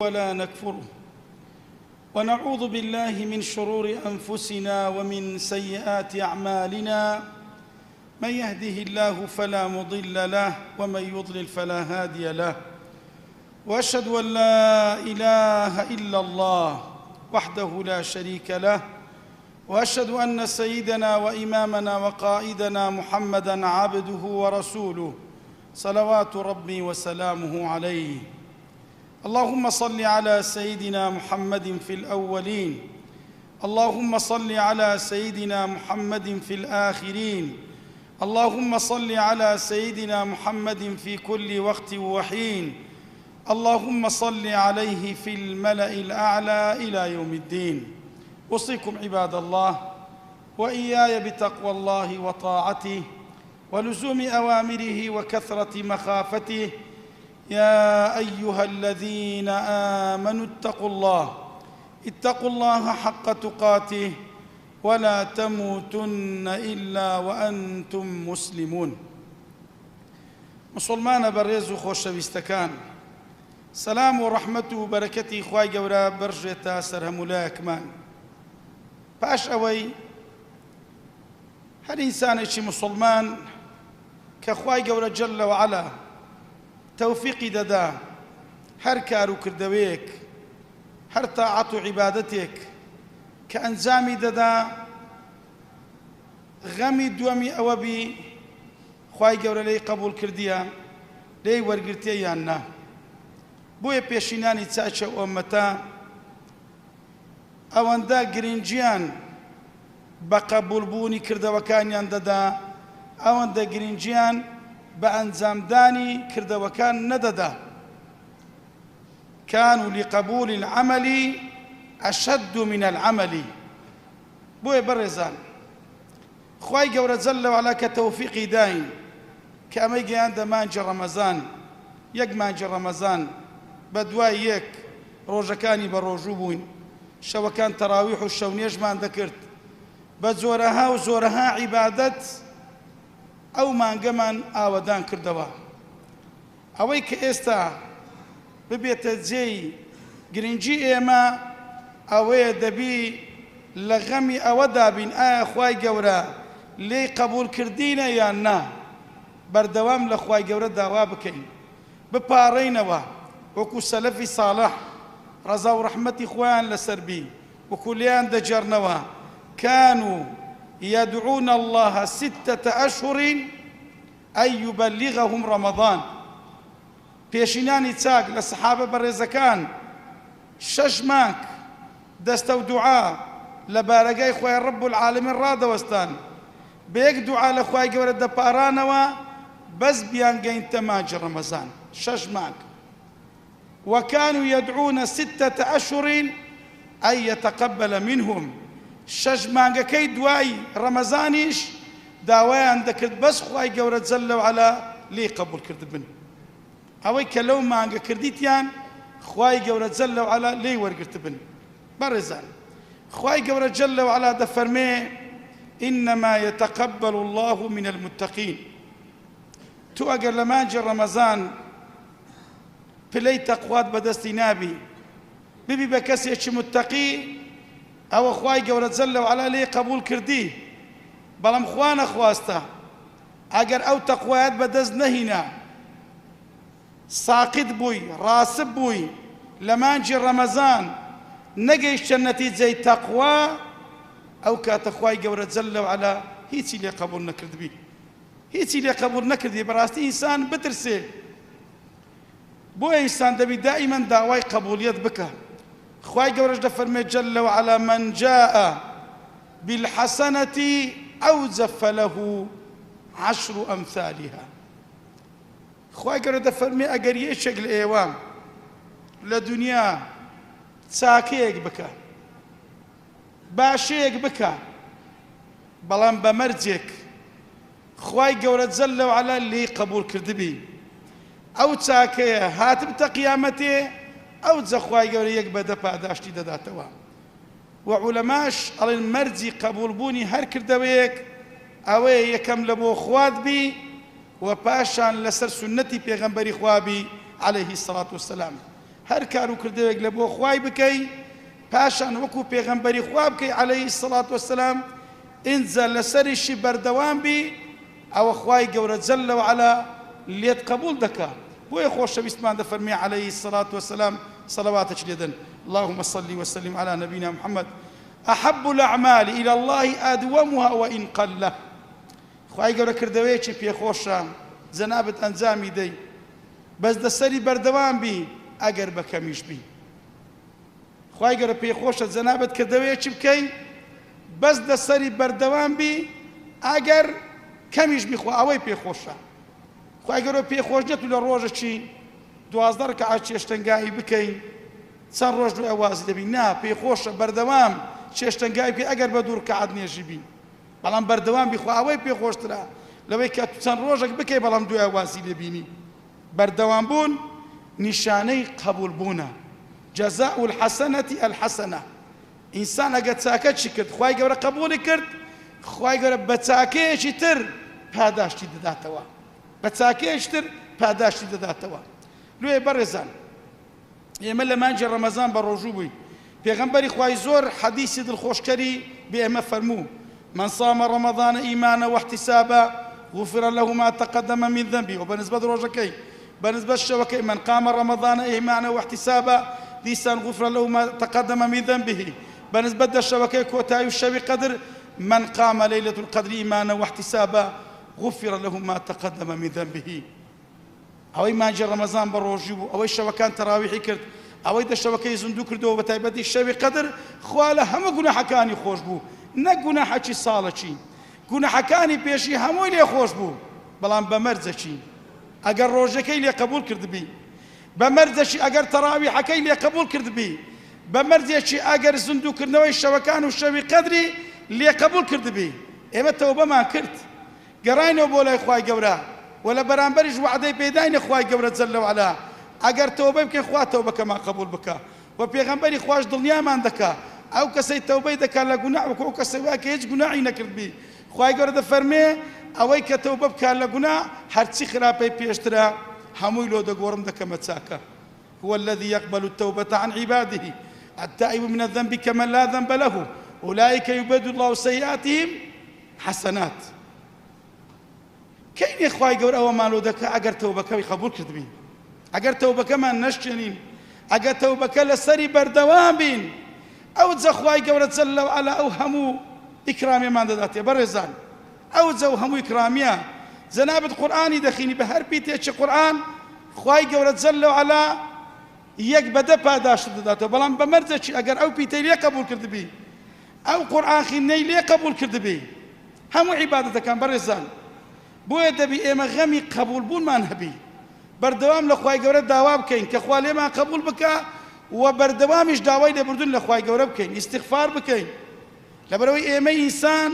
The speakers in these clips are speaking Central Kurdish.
ولا نكفره، ونعوذ بالله من شرور أنفسنا ومن سيئات أعمالنا، من يهده الله فلا مضل له ومن يضلل فلا هادي له، وأشهد أن لا إله إلا الله وحده لا شريك له، وأشهد أن سيدنا وإمامنا وقائدنا محمدًا عبده ورسوله صلوات ربي وسلامه عليه. اللهم صل على سيدنا محمد في الأولين، اللهم صل على سيدنا محمد في الآخرين، اللهم صل على سيدنا محمد في كل وقت وحين، اللهم صل عليه في الملأ الأعلى إلى يوم الدين. أوصيكم عباد الله وإياي بتقوى الله وطاعته ولزوم أوامره وكثرة مخافته. يا أيها الذين آمنوا اتقوا الله حق تقاته ولا تموتن إلا وأنتم مسلمون. مسلمان بريز خوشويستكان، سلام ورحمة وبركة خواي جورا برجتا سرهم لاكمان. باش أوي هل إنسانشي مسلمان كخواي جورا جل وعلا توفيقي ددا هر كارو كردويك هر طاعة عبادتك كأنزامي ددا غمي دوامي أوبي خواي جورا لي قبول كرديا لي ورقرتيا يانا بويا بيشيناني تساشا أمتا ئەوەندە گرنگیان بە قبولبوونی کردەوەکانیان دەدا، ئەوەندە گرنگیان بە ئەنجامدانی کردەوەکان نەدەدا. كانوا لقبول العمل أشد من العمل. بۆیە بەڕێزان خوای گەورە جەل وعەلا کە تەوفیقی داین کە ئەمەی گەیاندە مانجی ڕەمەزان، یەک مانجی ڕەمەزان بە دوای یەک ڕۆژەکانی بە ڕۆژوو بووین، شەوەکان تەراویح و شەونێژمان دەکرد، بە زۆرەها و زۆرەها عیبادەت ئەو مانگەمان ئاوەدان کردەوە. ئەوەی کە ئێستا ببێتە جێی گرنگی ئێمە ئەوەیە دەبی لە غەمی ئەوەدا بین ئایا خوای گەورە لێی قبول کردینە یان نا. بەردەوام لە خوای گەورە داوا بکەین، بپاڕێینەوە وەکو سەلەفی ساڵح ڕەزا و ڕەحمەتی خۆیان لەسەر بی وەکو لێیان دەجێڕنەوە. كانوا يدعون الله 6 أشهر أن يبلغهم رمضان. پێشینانی چاک لە سەحابە بەڕێزەکان 6 مانگ دەستە و دوعا لە بارەگای خۆی ڕەب العالەمین ڕادەوەستان، بە یەک دوعا لە خوای گەورە دەپارانەوە بەس بیانگەینتە مانجی ڕەمەزان 6 مانگ. وكانوا يدعون 6 أشهر أن يتقبل منهم. 6 مانگەکەی دوای ڕەمەزانیش داوایان دەکرد بەس خوای گەورە جەل وعەلا لێی قبول کردبن. ئەوەی کە لەو مانگە کردیتیان خوای گەورە جەل وعەلا لێی وەرگرتبن. بەڕێزان خوای گەورە جەل وعەلا دەفەرمێ إنما يتقبل الله من المتقين. تو ئەگەر لە مانجی ڕەمەزان پلەی تەقوات بەدەستی نابی، ببی بە کەسێکی متەقی، ئەوە خوای گەورە جەل وعەلا لێی قبول کردی. بەڵام خوا نەخواستە ئەگەر ئەو تەقوایەت بەدەست نەهینا، ساقط بووی، ڕاسب بووی، لە مانجی ڕەمەزان نەگەیشتە نەتیجەی تەقوا، ئەو کاتە خوای گەورە جەل وعەلا هیچی لێ قبول نەکردبی، هیچی لێ قبول نەکردی. بەڕاستی ئینسان بترسێ، بۆ ئینسان دەبی دائیمەن داوای قبولیەت بکە. خوای گەورەش دەفەرمێ جەل وعەلا من جاء بالحسنة أوزف له 10 أمثالها. خوای گەورە دەفەرمێ ئەگەر یەکێک لە ئێوە لە دنیا چاکەیەک بکە، باشەیەک بکە، بەڵام بە مەرجێک خوای گەورە جەل وعەلا لێی قبول کردبی، ئەو چاکەیە هاتبتە قیامەتێ، ئەو جە خوای گەورە یەک بەدە پاداشتی دەداتەوە. و عولەماش ئەڵێن مەرجی قبولبوونی هەر کردەوەیەک ئەوەیە یەکەم لە بۆ خوات بی و پاشان لەسەر سنەتی پێغەمبەری خوابی عليه الصلاة والسلام. هەر کار و کردەوەیەک لە بۆ خوای بکەی پاشان وەکو پێغەمبەری خوا بکەی عەلەیهی السەڵات وەسەلام ئینجا لەسەریشی بەردەوام بی ئەوە خوای گەورە جەلە وعەلا لێت قبول دەکا بۆیە خۆشەویستمان دەفەرمێ عەلەیهی السەڵات وەسەلام صلواتك لێدەن اللهم صل وسلم على نبينا محمد أحب الأعمال إلى الله أدومها وإن قل خوای گەورە کردەوەیەکی پێخۆشە جەنابەت ئەنجامی دەی بەس دەسەری بەردەوام بی ئەگەر بە کەمیش بی خوای گەورە پێخۆشە جەنابەت کردەوەیەکی بکەی بەس دەسەری بەردەوام بی ئەگەر کەمیش بی خوا ئەوەی پێخۆشە خوای گەورە پێخۆش نێت و لە ڕۆژێکی 12 ڕەکەعەت چێشتەنگایی بکەین چەند ڕۆژ دوای ئەوازی دەبی نا پێخۆشە بەردەوام چێشتەنگای بکەی ئەگەر بە دوو ڕەکەعەت نێژی بی بەڵام بەردەوام بی خوا ئەوەی پێخۆشترە لەوەی کە چەند ڕۆژێک بکەی بەڵام دوای ئەوازی لێبینی بەردەوام بوون نیشانەی قبول بوونە جەزاء الحەسەنەة الحەسەنە ئینسان ئەگەر چاکەچی کرد خوای گەورە قبولی کرد خوای گەورە بە چاکەیەکی تر پاداشتی دەداتەوە بە چاکەیەکی تر پاداشتی دەداتەوە لێ بەڕێزان ئێمە لە مانجی ڕەمەزان بە ڕۆژوو بووین پێغەمبەری خوای زۆر حەدیثی دڵخۆشکەری بێ ئێمە فەرموو من صام رمضان إيمانا واحتسابا غفر له ما تقدم من ذنبه وبنسبة روجكي بنسبة الشوكي من قام رمضان إيمانا واحتسابا لسان غفر له ما تقدم من ذنبه بنسبة الشوكي كوتاي الشوي قدر من قام ليلة القدر إيمانا واحتسابا غفر له ما تقدم من ذنبه أوي ما جاء رمضان بروجو أوي الشوكان تراويحي كرت أوي ده الشوكي زندو كردو بتايبتي الشوي قدر خواله هم قلنا حكاني خوش بو نەگونا حەچی ساڵەچی گوناحەکانی پێشی هەمووی لێ خۆش بوو بەڵام بە مەرجەچی ئەگەر ڕۆژەکەی لێ قبول کردبی بە مەرجەچی ئەگەر تەراویحەکەی لێ قبول کردبی بە مەرجێکی ئەگەر زندوکردنەوەی شەوەکان و شەوی قەدری لێ قبول کردبی ئێمە تەوبەمان کرد گەڕاینەوە بۆ لای خوای گەورە و لە بەرامبەریش وعدەی پێداینە خوای گەورە جەلە وعەلا ئەگەر تەوبە بکەین خوا تەوبەکەمان قبول بکە و پێغەمبەری خوش دڵنیامان دەکا ئەو کەسەی تەوبەی دەکات لە گوناح وەکو ئەو کەسەی وایە کە هیچ گوناحی نەکردبی خوای گەورە دەفەرمێ ئەوەی کە تەوبە بکات لە گوناح هەرچی خراپەی پێشترە هەمووی لۆ دەگۆڕم دەکەمە چاکە هو الذي يقبل التوبة عن عباده التائب من الذنب كمن لا ذنب له أولئك يبدل الله سيئاتهم حسنات كاين خوای گەورە ئەوەمان لۆ دەکا ئەگەر تەوبەکەی قبول کردبین ئەگەر تەوبەکەمان نەشکێنین ئەگەر تەوبەکە لەسەری بەردەوام بین ئەو جە خوای گەورە جەلە وعەلا ئەو هەموو ئیکرامیەمان دەداتێ بەڕێزان ئەو جە و هەموو ئیکرامیە جەنابەت قورئانی دەخوێنی بە هەر پیتێکی قورئان خوای گەورە جەلە وعەلا یەک بەدە پاداشت دەداتەوە بەڵام بە مەرجێکی ئەگەر ئەو پیتەی لێ قبول کردبی ئەو قورئان خوێندنەی لێ قبول کردبی هەموو عیبادەتەکان بەڕێزان بۆیە دەبی ئێمە غەمی قبول بوونمان هەبی بەردەوام لە خوای گەورە داوا بکەین کە خوا لێمان قبول بکە و بەردەوامیش داوای لێبوردن لە خوای گەورە بکەین ئیستیغفار بکەین لەبەرەوەی ئێمە ئینسان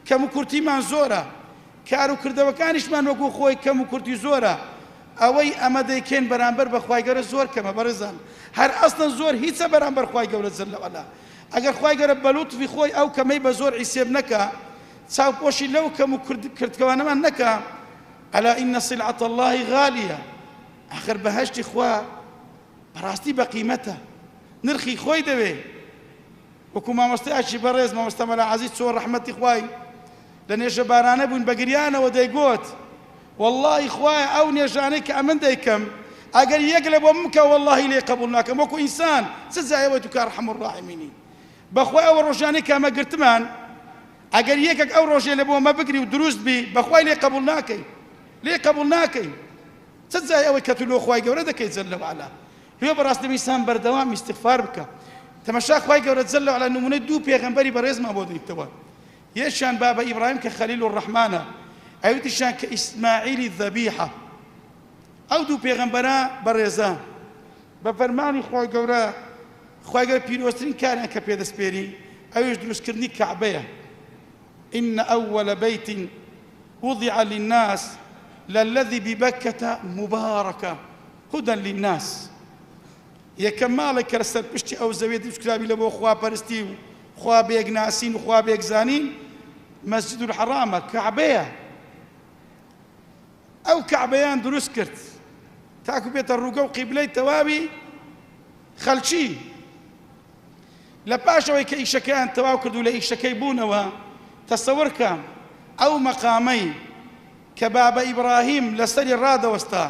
کەم و کورتیمان زۆرە کار و کردەوەکانیشمان وەکو خۆی کەم و کورتی زۆرە ئەوەی ئەمە دەیکەین بەرامبەر بە خوای گەورە زۆر کەمە بەڕێزان هەر ئەسڵەن زۆر هیچە بەرامبەر خوای گەورە جەلە وعەلا ئەگەر خوای گەورە بە لوتفی خۆی ئەو کەمەی بە زۆر حیسێب نەکا چاوپۆشی لەو کەم و کردکەوانەمان نەکا ئەلا ئینە سیلعەت الله غالیە ئاخر بەهەشتی خوا بەڕاستی بە قیمەتە نرخی خۆی دەوێ وەکو مامۆستایەکی بەڕێز مامۆستا مەلا عەزیز چۆن ڕەحمەتی خوای لە نێژە بارانە بوون بە گریانەوە دەیگوت وەڵڵاهی خوایە ئەو نێژانەی کە ئەمن دەیکەم ئەگەر یەک لە بۆ بکە وەڵڵاهی لێ قبول ناکەم وەکو ئینسان چ جایەوەی تو کە ئەرحەم الراحیمینی بەخوای ئەوە ڕۆژانەی کە ئەمە گرتمان ئەگەر یەکێک ئەو ڕۆژێ لە بۆ ئەمە بگری و دروست بی بەخوای لێ قبول ناکەی لێ قبول ناکەی چ جایەوەی کە تو لۆ خوای گەورە دەکەی جەلە وعەلا هێ بەڕاستی ئینسان بەردەوام ئیستیغفار بکە تەماشا خوای گەورە جەلە وعەلا نمونەی دوو پێغەمبەری بەڕێزمان بۆ دەیتەوە یەکیان بابە ئیبراهیم کە خەلیل الرەحمانە ئەویتیشیان کە ئیسماعیلی ذەبیحە ئەو دوو پێغەمبەرە بەڕێزان بە فەرمانی خوای گەورە پیرۆزترین کاریان کە پێدەستپێری ئەویش دروستکردنی کەعبەیە إن أول بيت وضع للناس للذي ببكة مباركة هدى للناس یەکەم ماڵێک کە لەسەر پشتی ئەو زەویە دروستکرابی لە بۆ خواپەرستی و خوا بێک ناسین و خوا بێک زانین مەسجد الحەرامە کەعبەیە ئەو کەعبەیان دروست کرد تاکو بێتە ڕووگە و قیبلەی تەواوی خەلچی لە پاشەوەی کە ئیشەکەیان تەواو کردو لە ئیشەکەی بوونەوە تەسەوڕکە ئەو مەقامەی کە بابە ئیبراهیم لەسەری ڕادەوەستا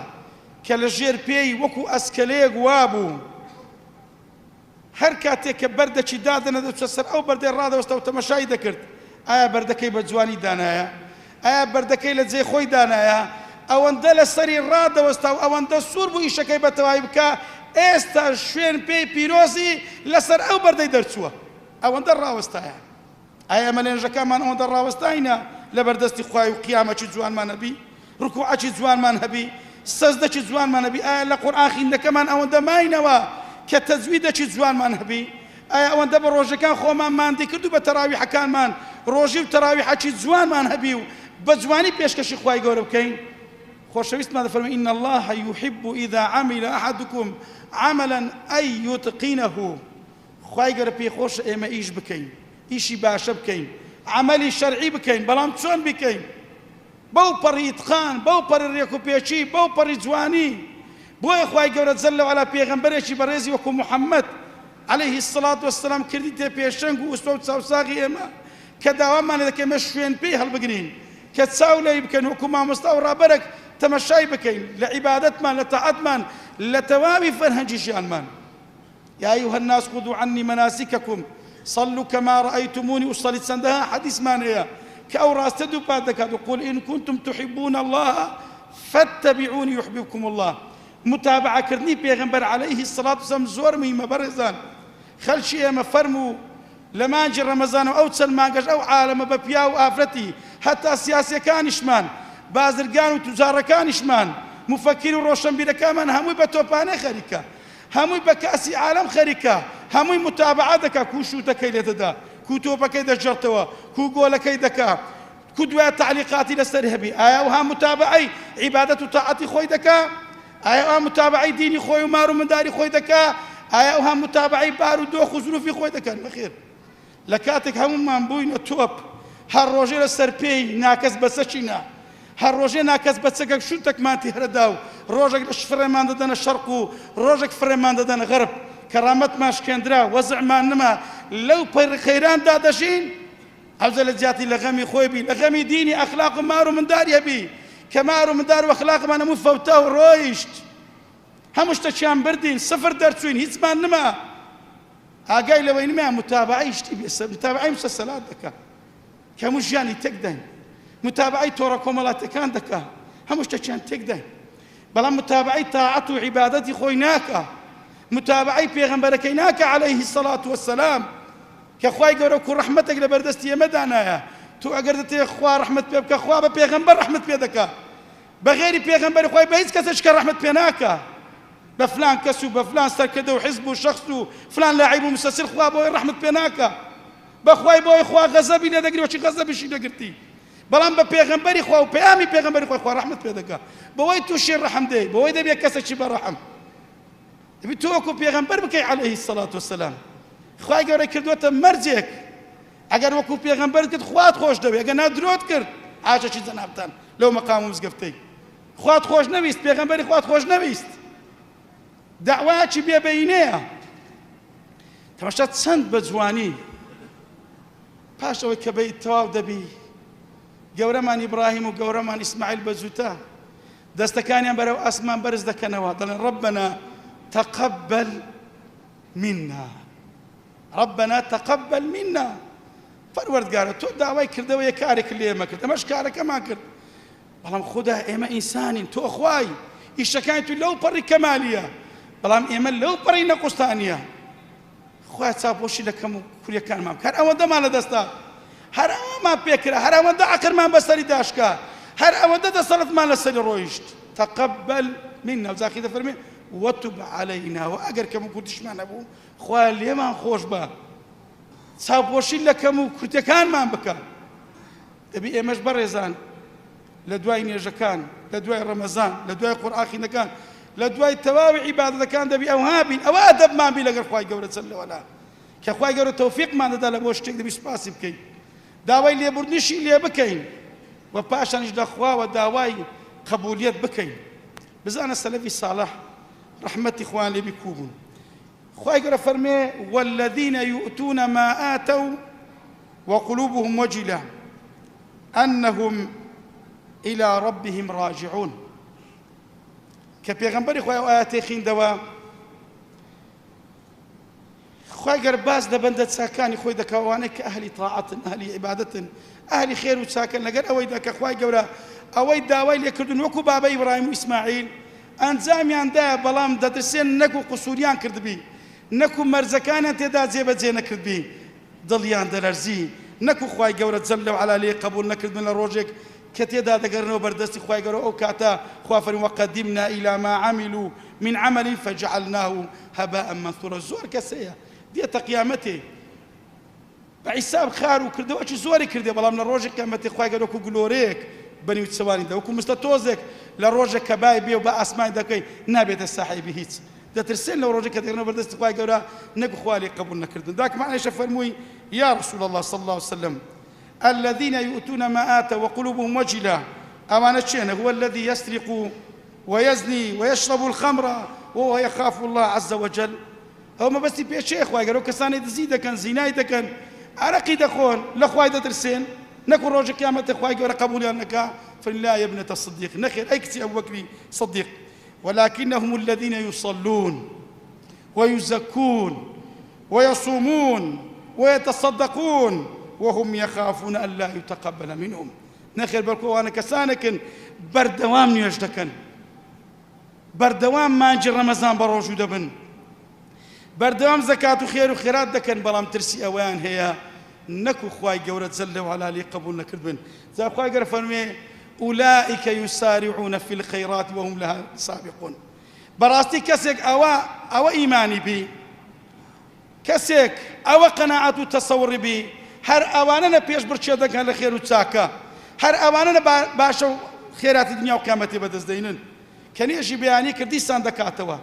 کە لە ژێر پێی وەکو ئەسکەلەیەک وابوو هەر کاتێک کە بەردەکی دادەنە دەچە سەر ئەو بەردەی ڕادەوەستا و تەمەشای دەکرد ئایا بەردەکەی بە جوانی دانایە ئایا بەردەکەی لە جێ خۆی دانایە ئەوەندە لەسەری ڕادەوەستا و ئەوەندە سوور بوو ئیشەکەی بە تەواوی بکە ئێستا شوێن پێی پیرۆزی لەسەر ئەو بەردەی دەرچووە ئەوەندە ڕاوەستایە ئایا ئەمە لێنژەکانمان ئەوەندە ڕاوەستاینە لە بەردەستی خوای و قیامەتی جوانمان هەبی ڕکوعەتی جوانمان هەبی سەجدەی جوانمان هەبی ئایا لە قورئان خوێندنەکەمان ئەوەندە ماینەوە کە تەجویدێکی جوانمان هەبی ئایا ئەوەندە بە ڕۆژەکان خۆمان ماندی کرد و بە تەراویحەکانمان ڕۆژی و تەراویحەکی جوانمان هەبی و بە جوانی پێشکەشی خوای گەورە بکەین خۆشەویستمان دەفەرمێ إن الله يحب إذا عمل أحدكم عملا أن يتقنه خوای گەورە پێخۆشە ئێمە ئیش بکەین ئیشی باشە بکەین عملی شەرعی بکەین بەڵام چۆن بکەین بەو پەڕی ئیتقان بەو پەڕی ڕێک و پێچی بەو پەڕی جوانی بۆیە خوای گەورە جەل وعلا پێغەمبەرێکی بەڕێزی وەکو محەممەد عليه الصلاة والسلام کردی تێ پێشەنگ و ئوستە و چاوساغی ئێمە کە داوامان دەکەین ئێمە شوێن پێی هەڵبگرین کە چاو لێی بکەن وەکو مامۆستا و ڕابەرێک تەمەشای بکەین لە عیبادەتمان لە تەعەتمان لە تەواوی فەرهەنگی ژیانمان يا أيها الناس خذوا عني مناسككم صلوا كما رأيتموني أصلي سندها حديث مانيا كأو راستدوا بعدك قل إن كنتم تحبون الله فاتبعوني يحببكم الله متابعة كرني بيغمبر عليه الصلاة والسلام زور مهمة برزان خلشي ما فرموا لما نجي رمضان أو تسلمان أو عالم ببيا وآفرتي حتى سياسي كان إشمان بازرگان وتجار كان إشمان مفكر وروشن بيركامان هموي بتوبانه خريكا هموي بكاسي عالم خريكا هموي متابعتك كوشوتك لتدا كتبك دجرتوا كقولك دكا كدوا تعليقاتي للسرهبي وها متابعي عبادة طاعتي خوي دكا وها متابعي ديني خوي ومارو من داري خوي دكا وها متابعي بارو دوخ وظروفي خوي دكا بخير لكاتك هم مانبوين توب هالروجي للسربي ناكس بسشينا هالروجي ناكس بسكك شوتك مانتي هرداو روجك فريمان ددنا الشرق روجك فريمان ددنا غرب كرامت ماش كندرا وزع ما نما لو بير خيران دادشين عوزة جاتي لغمي خويبي لغمي ديني أخلاق مارو من دار يبي كمارو من دار وأخلاق ما نمو فوتاو رويشت همش تشان بردين صفر درسوين هيت ما نما هاقاي لوين ما متابعيش تبي متابعي مسلسلات دكا كمش جاني تقدين متابعي توركم لا تكان دكا همش تشان تقدين بلا متابعي طاعته وعبادتي خويناكا متابعي بيغمبركيناك عليه الصلاة والسلام كخواي قولك رحمتك لبردستي مدانايا تو أقردتي خوا رحمة بيبك خوا بيغمبر رحمة بيدك بغير بيغمبر خواي بيز كسشك رحمة بيناك بفلان كسو بفلان سركده وحزبه وشخصه فلان لاعب ومسلسل خوا بوي رحمة بيناك بخواي بوي خوا غزبي ندقري وشي غزبي شي دقرتي بلان بيغمبري خوا وبيامي بيغمبري خوا رحمة بيدك بوي توشي الرحم دي بوي دبي كسشي برحم بتوكو بيغمبر بكي عليه الصلاة والسلام خواهي قوري كردوتا مرجيك اگر وكو بيغمبر كد خوات خوش دوي اگر نادروت كرد عاشا چي زنابتان لو مقامو مزقفتي خوات خوش نويست بيغمبري خوات خوش نويست دعواتي بيا بينيها تماشات سند بجواني باش اوي كبي تواو دبي قورمان إبراهيم وقورمان إسماعيل بزوتا دستكانيان برو أسمان برز دكنوا ضلن ربنا تقبل منا ربنا تقبل منا فرورد قال تو دعوي كرده ويا كارك اللي ما كرت مش كارك ما كرت بلام خدها إما إنسان تو أخواي إيشكاين لو بري كمالية بلام إما لو بري نقصانية خويا صابوشي لكم كل كان ما كان أود ما لدستا هر ما بيكره هر أود عقر ما بسري داشكا هر أود دسرت ما لسري رويشت تقبل منا وزاخي فرمي وتب علينا وأجر كم كنتش معنا أبو خوال يمان خوش با صابوشي لكم كنت كان ما بكا تبي إيه مش برزان لدواي نيجكان لدواي رمضان لدواي قرآن خينا كان لدواي تواوي عبادة كان دبي أوهابين أو أدب ما بي لقر خواي جورة صلى ولا كخواي جورة توفيق ما ندى لبوش تك دبي سباسي بكي داواي اللي بردنشي اللي بكين وباشا نجد أخوا وداواي قبوليات بكين بزانا السلفي صالح رحمة إخوان اللي بيكوبون خواهي قرأ فرمي والذين يؤتون ما آتوا وقلوبهم وجلة أنهم إلى ربهم راجعون كبيغمبري خواهي وآياتي خين دوا خواهي قرأ باز لبندة ساكاني خواهي دكوانك أهل طاعة أهل عبادة أهل خير وساكن لقر أوي داك خواهي قرأ أوي داوي لكردن وكو بابا إبراهيم وإسماعيل ئەنجامیان دایە بەڵام دەدرسێن نەکو قسووریان کردبی نەکو مەرزەکانیان تێدا جێبەجێ نەکردبی دڵیان دەلەرزی نەکو خوای گەورە جەل لەوعەلا لێ قبول نەکردبن لە ڕۆژێک کە تێدا دەگەڕنەوە بەردەستی خوای گەورە ئەو کاتە خوا فەرمی وەقەدیمنا ئیلا ما عەملوا من عەمەل فجعلناه هەباء منثورا زۆر کەسەیە دێتە قیامەتێ بەحیساب خار و کردەوەکی زۆری کردێ بەڵام لە ڕۆژی قیامەتێ خوای گەورە وەکو گلۆرەیەک بەنیو چەوانیدا وەکو مستە تۆزێک لە ڕۆژێک کە بای بێ و بە ئاسمان دەکەی نابێتە ساحیبی هیچ دەترسێن لەو ڕۆژێک کە دەگەڕنەوە بەردەستی خوای گەورە نەکو خوا لێ قبول نەکردن داکە معنیشە فەرمووی یا رسول الله صلى الله عليه وسلم الذين يؤتون ما آتوا وقلوبهم وجلة أمانة شيئا هو الذي يسرق ويزني ويشرب الخمر وهو يخاف الله عز وجل أو ما بس بيشي خوای گەورە کەسانی دزی دەکەن زینای دەکەن عرقی دەخۆن لە خوای دەترسێن نەکو ڕۆژی قیامەتێ خوای گەورە قبولیان نەکا فلا يا ابنة الصديق نخير أكتي أبو بكر صديق ولكنهم الذين يصلون ويزكون ويصومون ويتصدقون وهم يخافون أن لا يتقبل منهم نخير بالكوانا كسانك بردوام نيجدكن بردوام ما نجي رمضان بروجو دبن بردوام زكاة خير وخيرات دكن بلام ترسي أوان هي نكو خواي جورة زل وعلا لي قبول نكربن زي خواي جورة فرمي أولئك يسارعون في الخيرات وهم لها سابقون براستي كسك أو إيماني بي كسك أو قناعة تصور بي هر أواننا بيش برشيدة كان لخير وتساكا هر أواننا باشو خيرات الدنيا وقيامتي بدز دينن كان يجي بياني كردي ساندكاتوا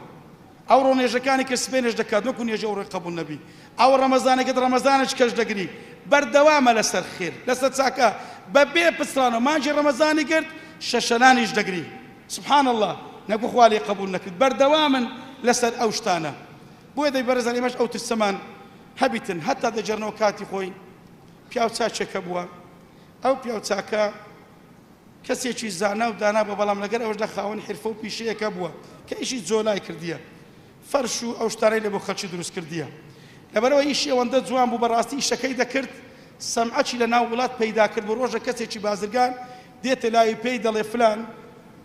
أو رونيجكاني كسبينش دكات نكون يجي أوري قبول النبي أو رمضان قد رمضانش كش دقري بردوام لسر خير لسر تساكا ببي بسرانو ما نجي رمضاني قرد ششلانيش دقري سبحان الله نقول خوالي قبول نكرد بردواما لسر أوشتانا بو إذا يبرزاني ماش أو تسمان هبتن حتى دجرنو كاتي خوي بياو تساكا بوا أو بياو تساكا كسيشي زانا ودانا ببلام لقر أوش لخاون حرفو بيشي كبوا كإشي زولاي كرديا فرشو أوشتاري لبو خلشي دروس كرديا لبرو إيشي وندد زوان بو براستي إيشا كيدا كرد سمعتي لنا ولات بيدا كرد بروجا كسيشي بازرقان ديت لاي بيدا لفلان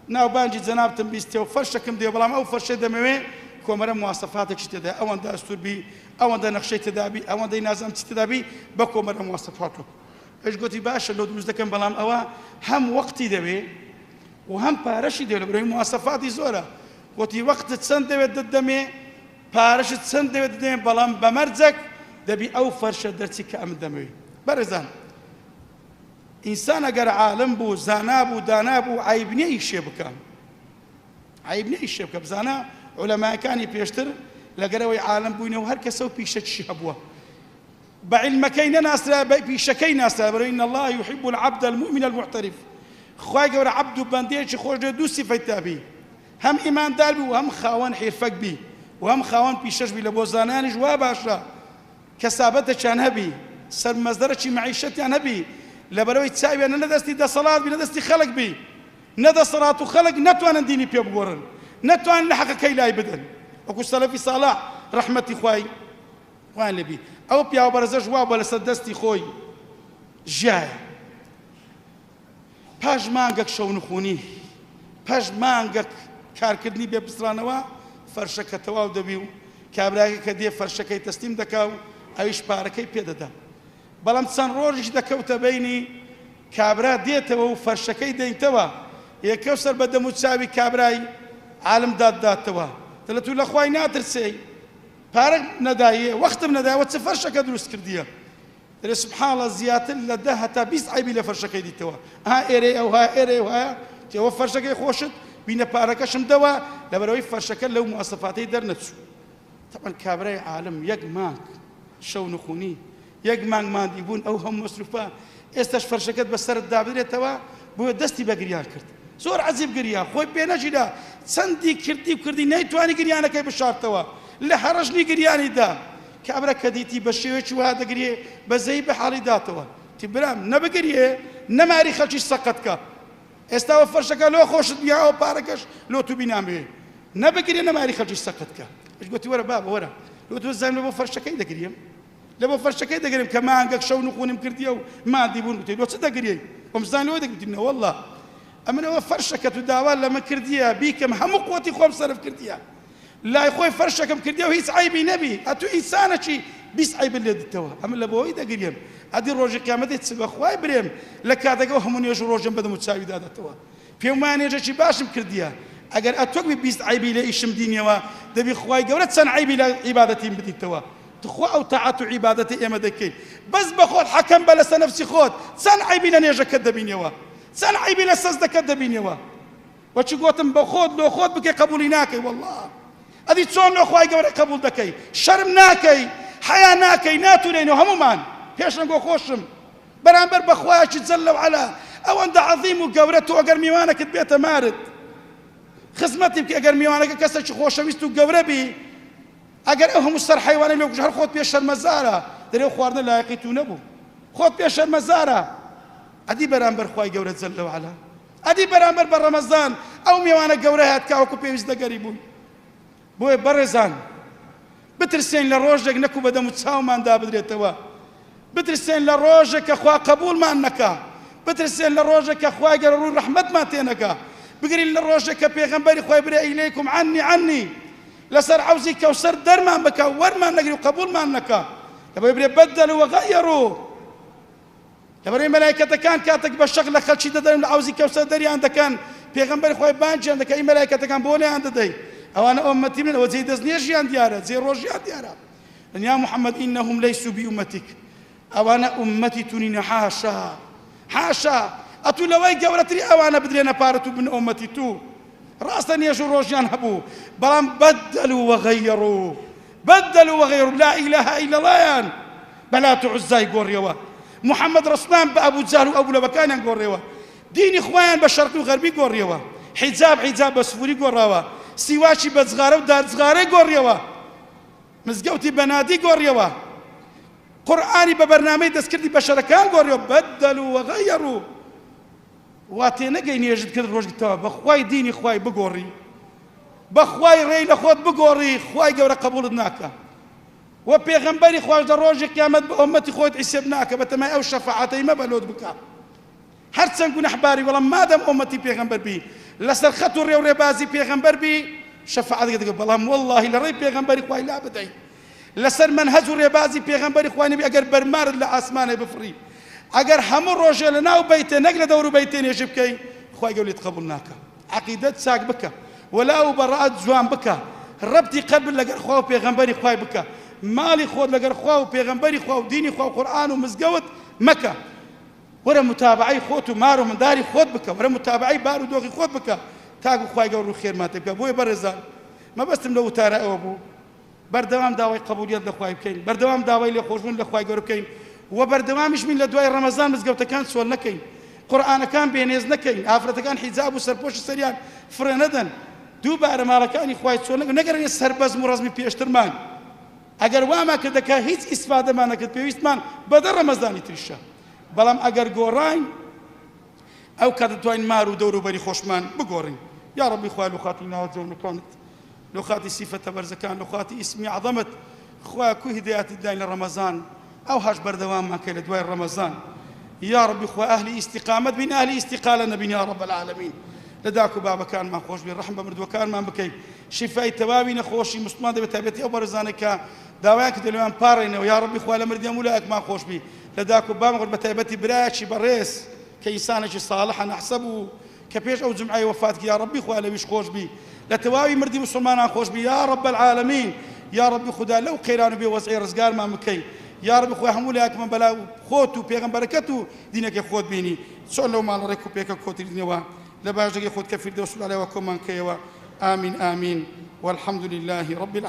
ناو بانجي زنابتن بيستيو فرشكم ديو بلام أو فرشي دموي كومرا مواصفاتك تدا أو أندا أستور بي أو أندا نقشي تدابي أو أندا نازم تدابي بكومرا مواصفاتك إيش قلتي باشا لو دروس دكان بلام أوا هم وقتي دبي وهم بارشي دبي بري مواصفاتي زورا قلتي وقت تسند دبي ددمي بارش تسند دبي ددمي بلام بمرزك دبي أو فرشة درتي كأم دموي برزان إنسان أجر عالم بو زانابو دانابو عيبني إيش بكام عيبني إيش بكام زانا علماء كاني بيشتر لقروي عالم بو إنه هركسو بيشت شهبوه بعلمكين ناس بيشكين ناس إن الله يحب العبد المؤمن المعترف خواي قول عبد بانديش خوش دو صفات بي هم إيمان دالبي وهم خوان حرفك بي وهم خوان بيشش بي لبوزانان جواباشا كسابته كان هبي سر مصدرشي معيشتي أنا بي لبروي تساوي أنا ندستي دا صلاة بي ندستي خلق بي ندى صلاة وخلق نتوان ديني بيبورن نتوان لحق كي لا يبدن وكو سلفي صلاح رحمتي خواي وين لبي أو بيا برزج واب ولا سدستي خوي جاي باش مانجك شو نخوني باش مانجك كاركدني ببسرانوا فرشك تواو دبيو كابراكي كدي فرشكي تسليم دكاو أيش باركي بيددا بلام تسان روج دكوت بيني كابرا ديتوا فرشكي دينتوا يكسر بده متساوي كابراي عالم داد توا تلتو الاخوي ناتر سي بارك ندايه وقت ندايه وتفرشك دروس كرديه سبحان الله زيات لدها تبيس عيبي لفرشكي دي توا ها ايري او ها ايري وها تو فرشكي خوشت بين باركشم دوا لبروي فرشك لو مواصفاتي درنتسو طبعا كابراي عالم يجمعك شو نخوني يجمع ما ديبون او هم مصروفا استش فرشكت بسر الدابير توا بو دستي بقريال كرت زور عزيب قريا خوي بيناجي لا سندي كردي نيتواني قريانا كي بشار توا لە هەڕەژنی گریانیدا کابرا کە دیتی بە شێوەیەکی وا دەگرێ بەزەی بە حاڵی داتەوە تی برام نەبگرێ نەماری خەڵکی سەقەتکە ئێستاوە فەرشەکە لۆ خۆشت بیاوە پارەکەش لۆ تو بینامێ نەبگرێ نەماری خەڵکی سەقەتکە گوتی وەرە بابە وەرە لۆ تۆ زانم لە بۆ فەرشەکەی دەگریم لە بۆ فەرشەکەی دەگرم کە مانگەک شەو نخونم کردیە و مادی بوون گوتی لۆ چ دەگرێ ئەمزان لەوە دەگوتینە وەڵڵا ئەمنەوە فەرشەکە تو داوا لەمە کردیە بیکەم هەموو قوتی خۆم سەرف کردیە لای خۆی فەرشەکەم کردیە و هیچ عیبی نەبی ئەتو ئینسانەکی 20 عیب لێ دتەوە ئەمە لە بۆەوەی دەگریم ئەدی ڕۆژی قیامەتی چ بەخوای برێم لە کاتێکەوە هەموو نوێژ و ڕۆژم بەدەم و چاوی دادەتەوە پێم وایە نوێژێکی باشم کردیە ئەگەر ئەتۆکبی 20 عیبی لە ئیشم دینیەوە دەبی خوای گەورە چەند عیبی لە عیبادەتیم بدیتەوە تخوا ئەو تاعات و عیبادەتی ئێمە دەکەین بەس بە خۆت حەکەم بە لەسەر نەفسی خۆت چەند عیبی لە نوێژەکەت دەبینیەوە چەند عیبی لە سەزدەکەت دەبینیەوە وەچی گوتم بە خۆت لۆ خۆت بکەی قبولی ناکەی وەڵڵا ئەدی چۆن لۆ خوای گەورە قبول دەکەی شەرم ناکەی حیا ناکەی ناتوانێنەوە هەمومان پێشەنگۆ خۆشم بەرامبەر بە خوایەکی جەل وعەلا ئەوەندە عەظیم و گەورە تۆ ئەگەر میوانەکەت بێتە مارت خزمەتی بکە ئەگەر میوانەکە کەسێکی خۆشەویست و گەورە بی ئەگەر ئەو هەموو سەر حەیوانەی لێ هەر خۆت پێ شەرمەزارە دەرێ خواردنە لایەقی تو نەبوو خۆت پێ شەرمەزارە ئەدی بەرامبەر خوای گەورە جەل وعەلا ئەدی بەرامبەر بە ڕەمەزان ئەو میوانە گەورە هات کاوەکو پێویست دەگەری بووی بۆیە بەڕێزان بترسێن لە ڕۆژێک نەکو بەدەم و چاومان دابدرێتەوە بترسێن لە ڕۆژێک کە خوا قبوڵمان نەکا بترسێن لە ڕۆژێک کە خوای گەورە ڕووی ڕەحمەتمان تێنەکا بگرین لە ڕۆژێک کە پێغەمبەری خوای برێ ئیلەیکم عنی لەسەر عەوزی کەوسەر دەرمان بکە وەرمان نەگری و قبوڵمان نەکا لەبەرەوەی برێ بەدەلوا وەغەیەڕوا لەبەرەوەی مەلایکەتەکان کاتێک بە شەق لە خەڵکی دەدەن لە عەوزی کەوسەر دەریان دەکەن پێغەمبەری خوای بانگیان دەکە ئەی مەلایکەتەکان بۆ لێیان دەدەی ئەوانە ئومەتی منن ئەوە جێی دەستنێژیان دیارە جێی ڕۆژیان دیارە یا محەممەد ئینەهم لەیسوا بئومەتیک ئەوانە ئومەتی تونینە حاشا حاشا ئەتوو لەوەی گەورەتری ئەوانە بدرێنە پارەت و بن ئومەتی تو ڕاستە نێژ و ڕۆژیان هەبوو بەڵام بەدەلوا وەغەیەڕوا لا ئیلاهە ئیلا اللهیان بەلات و عوزای گۆڕیەوە محەممەد ڕەسوڵان بە ئەبوو جەهل و ئەبولەبەکانیان گۆڕیەوە دینی خۆیان بە شەرقی و غەربی گۆڕیەوە حیجاب بە سووری گۆڕاوە سیواچی بە جغارە و دارجغارەی گۆڕیەوە مزگەوتی بەنادی گۆڕیەوە قورئانی بە بەرنامەی دەستکردی بەشەرەکان گۆڕیەوە بەدەلوا وەغەیەڕوا وا تێنەگەی نێژت کرد ڕۆژگتەوە بەخوای دینی خوای بگۆڕی بەخوای ڕێی لە خۆت بگۆڕی خوای گەورە قبوڵت ناکە و پێغەمبەری خوای لە ڕۆژی قیامەت بە ئومەتی خۆت حیساب ناکە بەتەمای ئەو شەفاعەتەی مەبەلۆت بکە هەرچەند گونەحباری وەڵام مادەم ئومەتی پێغەمبەر بی لەسەر خەت و ڕێو ڕێبازی پێغەمبەر بی شەفاعەت دەکە بەڵام وەڵڵاهی لە ڕێی پێغەمبەری خوای لا بدەی لەسەر منهەج و ڕێبازی پێغەمبەری خوای نەبی ئەگەر بەرمارت لە ئاسمانێ بفڕی ئەگەر هەموو ڕۆژێ لە ناو بەیتێ نەک لە دەور و بەیتێ نێژ بکەی خوای گەورە لێت قبوڵ ناکە عەقیدەت چاک بکە وەلاو بەڕەعەت جوان بکە ڕەبتی قەلبت لەگەر خوا و پێغەمبەری خوای بکە ماڵی خۆت لەگەر خوا و پێغەمبەری خوا و دینی خوا و قورئان و مزگەوت مەکە وەرە متابعەی خۆت و مار و منداری خۆت بکە وەرە متابعەی بار و دۆخی خۆت بکە تاکو خوای گەورە ڕوو خێرمان تێ بکە بۆیە بەڕێزان مەبەستم لە وتارە ئەوە بوو بەردەوام داوای قبولیەت لە خوای بکەین بەردەوام داوای لێخۆشبوون لە خوای گەورە بکەین و بەردەوامیش من لە دوای ڕەمەزان مزگەوتەکان سۆل نەکەین قورئانەکان بێنێز نەکەین ئافرەتەکان حیجاب و سەرپۆشی سەریان فرە نەدەن دووبارە ماڵەکانی خوای چۆن نەگەڕێنێ سەر بەزم و ڕەزمی پێشترمان ئەگەر وامان کردەکە هیچ ئیسفادەمان نەکرد پێویستمان بەدە ڕەمەزانی تریشە بەڵام ئەگەر گۆڕاین ئەو کات دەتوانین مار و دەور و بەری خۆشمان بگۆڕین یا ڕەبی خوای لوخاتی ناوەجەونەکانت لوخاتی سیفەتە بەرزەکان لوخاتی ئیسمی عەظەمت خوای کو هیدایەتی داین لە ڕەمەزان ئەو هەش بەردەواممان کە لە دوای ڕەمەزان یا ڕەبی خوای ئەهلی ئیستیقامەت بین ئەهلی ئیستیقالە نەبین یا ڕەب العالەمین لە داک و بابەکانمان خۆش بێ ڕەحم بە مردووەکانمان بکەی شیفای تەواوی نەخۆشی مسلمان دەبێت تایبەتی ئەو بەڕێزانە کە داوایان کە دەلویان پاڕێنەوە یا ڕەبی خوای لە مردیان وولایەکمان خۆش بی لە داک و بامەڕ بە تایبەتی برایەکی بەڕێز کە ئینسانێکی ساڵحە نەحسەب و کە پێش ئەو جمعەی وەفات کرد یا ڕەبی خوای لەویش خۆش بی لە تەواوی مردی مسلمانان خۆش بی یا ڕەب العالەمین یا ڕەبی خوددا لەو قەیران و بێ وەزعی ڕزگارمان بکەی یا ڕەبی خوای هەموو لایەکمان بەلا خۆت و پێغەمبەرەکەت و دینەکەی خۆت بینی چۆن لەو ماڵەڕێک و پێکە کۆتردنەوە لە باشەکەی خۆت کە فیردەوس لەوە کۆمان کەیەوە آمین آمین والحمد لله رب العالمين